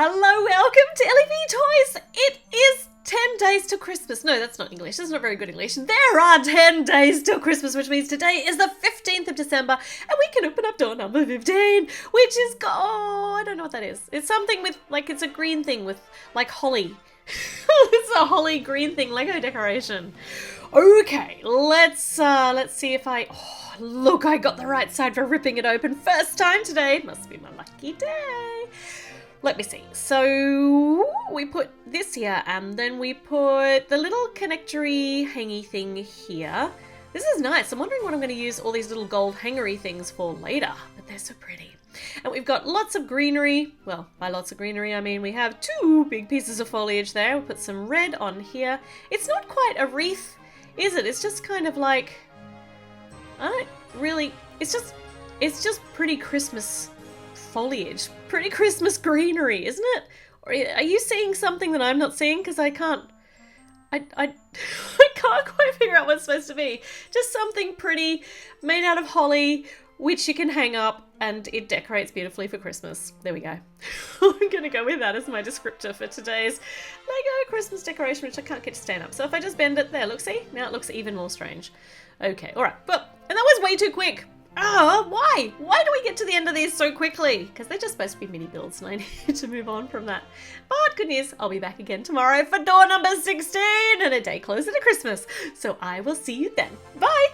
Hello, welcome to Ellie V Toys. It is 10 days till Christmas. No, that's not English. That's not very good English. There are 10 days till Christmas, which means today is the 15th of December, and we can open up door number 15, which is, oh, I don't know what that is. It's something with, like, it's a green thing with, like, holly. It's a holly green thing, Lego decoration. Okay, let's see if oh, look, I got the right side for ripping it open. First time today. Must be my lucky day. Let me see. So we put this here, and then we put the little connectory hangy thing here. This is nice. I'm wondering what I'm going to use all these little gold hangery things for later, but they're so pretty. And we've got lots of greenery. Well, by lots of greenery, I mean we have 2 big pieces of foliage there. We'll put some red on here. It's not quite a wreath, is it? It's just kind of like, I don't really, it's just pretty Christmas foliage. Pretty Christmas greenery, isn't it? Or are you seeing something that I'm not seeing? Because I can't quite figure out what it's supposed to be. Just something pretty made out of holly, which you can hang up and it decorates beautifully for Christmas. There we go. I'm going to go with that as my descriptor for today's Lego Christmas decoration, which I can't get to stand up. So if I just bend it there, look, see? Now it looks even more strange. Okay, all right. And that was way too quick. Oh, why? Why do we get to the end of these so quickly? Because they're just supposed to be mini builds and I need to move on from that. But good news, I'll be back again tomorrow for door number 16 and a day closer to Christmas. So I will see you then. Bye!